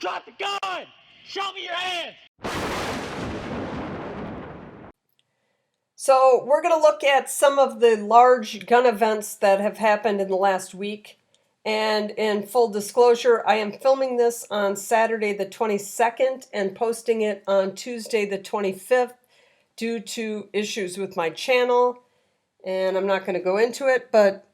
Drop the gun! Show me your hands! So we're going to look at some of the large gun events that have happened in the last week. And in full disclosure, I am filming this on Saturday the 22nd and posting it on Tuesday the 25th due to issues with my channel. And I'm not going to go into it, but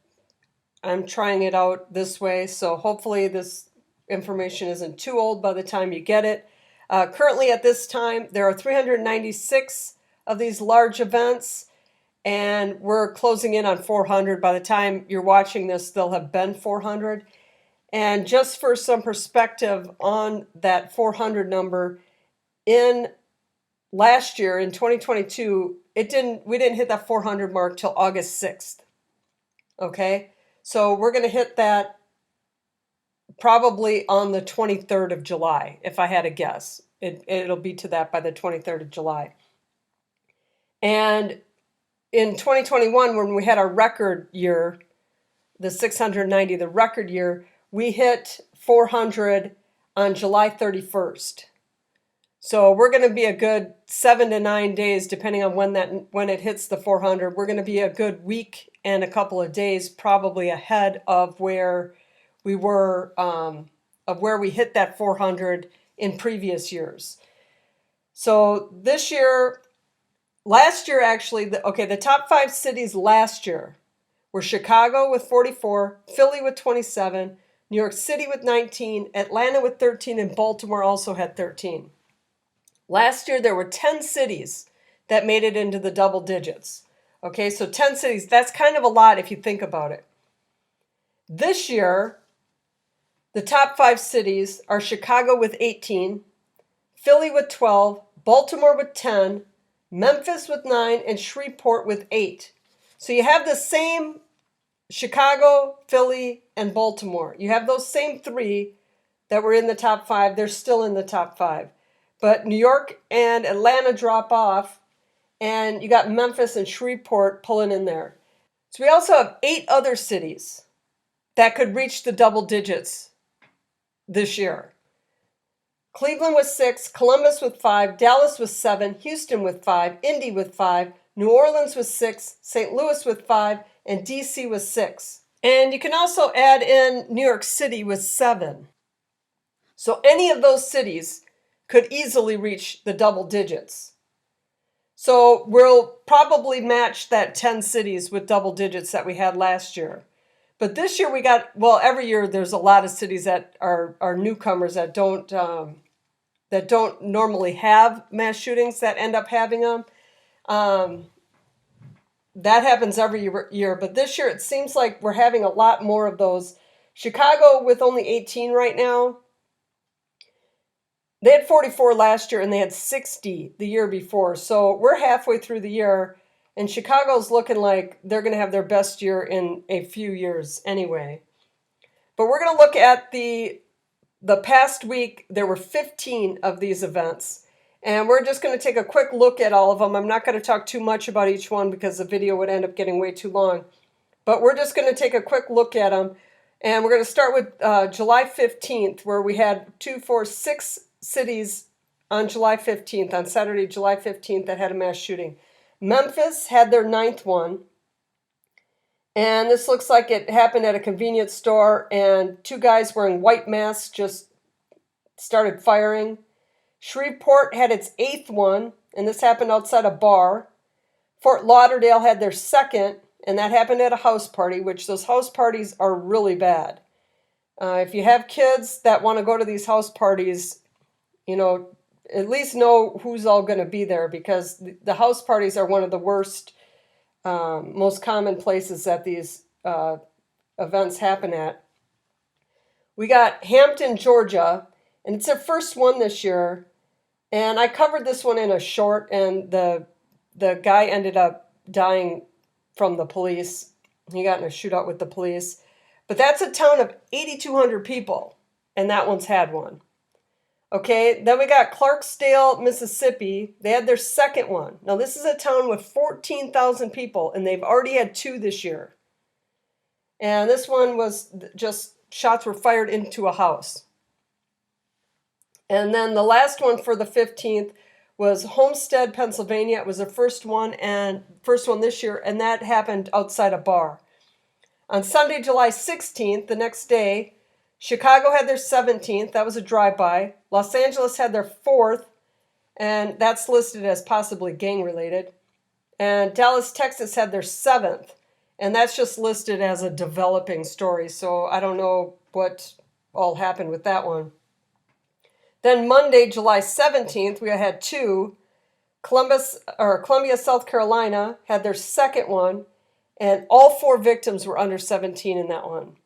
I'm trying it out this way. So hopefully this information isn't too old by the time you get it. Currently at this time, there are 396 of these large events, and we're closing in on 400. By the time you're watching this, there'll have been 400. And just for some perspective on that 400 number, in last year, in 2022, we didn't hit that 400 mark till August 6th. Okay? So we're going to hit that probably on the 23rd of July, if I had to guess. It'll be to that by the 23rd of July. And in 2021, when we had our record year, the 690, the record year, we hit 400 on July 31st. So we're going to be a good 7 to 9 days, depending on when it hits the 400. We're going to be a good week and a couple of days probably ahead of where we were, of where we hit that 400 in previous years. So this year, last year actually, the top 5 cities last year were Chicago with 44, Philly with 27, New York City with 19, Atlanta with 13, and Baltimore also had 13. Last year, there were 10 cities that made it into the double digits. Okay, so 10 cities, that's kind of a lot if you think about it. This year, the top 5 cities are Chicago with 18, Philly with 12, Baltimore with 10, Memphis with 9, and Shreveport with 8. So you have the same Chicago, Philly, and Baltimore. You have those same 3 that were in the top 5. They're still in the top 5. But New York and Atlanta drop off, and you got Memphis and Shreveport pulling in there. So we also have 8 other cities that could reach the double digits this year. Cleveland with 6, Columbus with 5, Dallas with 7, Houston with 5, Indy with 5, New Orleans with 6, St. Louis with 5, and DC with 6. And you can also add in New York City with 7. So any of those cities could easily reach the double digits. So we'll probably match that 10 cities with double digits that we had last year. But this year we got, well, every year there's a lot of cities that are newcomers that don't normally have mass shootings that end up having them. That happens every year, but this year it seems like we're having a lot more of those. Chicago with only 18 right now. They had 44 last year and they had 60 the year before. So we're halfway through the year, and Chicago's looking like they're going to have their best year in a few years anyway. But we're going to look at the past week. There were 15 of these events, and we're just going to take a quick look at all of them. I'm not going to talk too much about each one because the video would end up getting way too long. But we're just going to take a quick look at them. And we're going to start with July 15th, where we had 6 cities on July 15th, on Saturday, July 15th, that had a mass shooting. Memphis had their 9th one. And this looks like it happened at a convenience store, and 2 guys wearing white masks just started firing. Shreveport had its 8th one, and this happened outside a bar. Fort Lauderdale had their 2nd, and that happened at a house party, which those house parties are really bad. If you have kids that want to go to these house parties, at least know who's all going to be there, because the house parties are one of the worst, most common places that these events happen at. We got Hampton, Georgia, and it's their first one this year. And I covered this one in a short, and the guy ended up dying from the police. He got in a shootout with the police. But that's a town of 8,200 people, and that one's had one. Okay, then we got Clarksdale, Mississippi. They had their 2nd one. Now, this is a town with 14,000 people, and they've already had 2 this year. And this one was just shots were fired into a house. And then the last one for the 15th was Homestead, Pennsylvania. It was the first one this year, and that happened outside a bar. On Sunday, July 16th, the next day, Chicago had their 17th. That was a drive-by. Los Angeles had their 4th, and that's listed as possibly gang-related. And Dallas, Texas had their 7th, and that's just listed as a developing story, so I don't know what all happened with that one. Then Monday, July 17th, we had 2. Columbia, South Carolina had their 2nd one, and all 4 victims were under 17 in that one.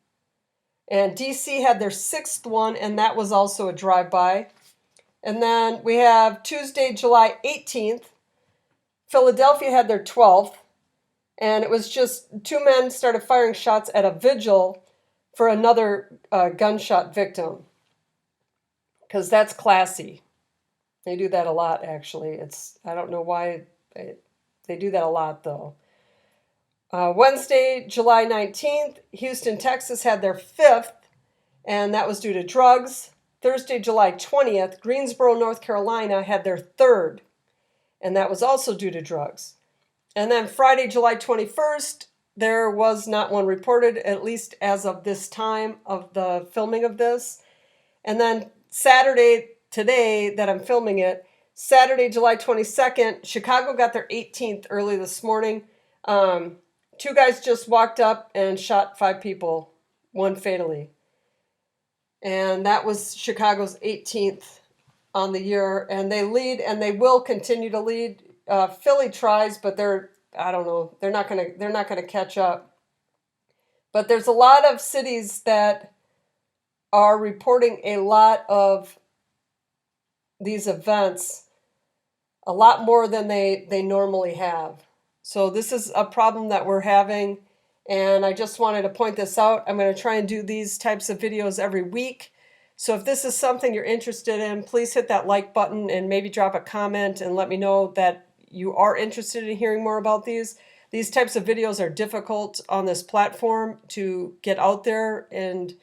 And DC had their 6th one, and that was also a drive-by. And then we have Tuesday, July 18th. Philadelphia had their 12th, and it was just 2 men started firing shots at a vigil for another gunshot victim. Because that's classy. They do that a lot, actually. I don't know why they do that a lot, though. Wednesday, July 19th, Houston, Texas had their 5th, and that was due to drugs. Thursday, July 20th, Greensboro, North Carolina had their 3rd, and that was also due to drugs. And then Friday, July 21st, there was not one reported, at least as of this time of the filming of this. And then Saturday, today that I'm filming it, Saturday, July 22nd, Chicago got their 18th early this morning. 2 guys just walked up and shot 5 people, 1 fatally. And that was Chicago's 18th on the year. And they lead, and they will continue to lead. Philly tries, but they're not gonna catch up. But there's a lot of cities that are reporting a lot of these events, a lot more than they normally have. So this is a problem that we're having, and I just wanted to point this out. I'm going to try and do these types of videos every week. So if this is something you're interested in, please hit that like button and maybe drop a comment and let me know that you are interested in hearing more about these. These types of videos are difficult on this platform to get out there and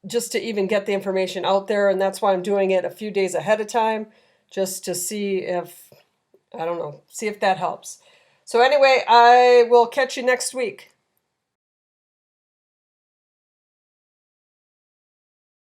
just to even get the information out there, and that's why I'm doing it a few days ahead of time, just to see if that helps. So anyway, I will catch you next week.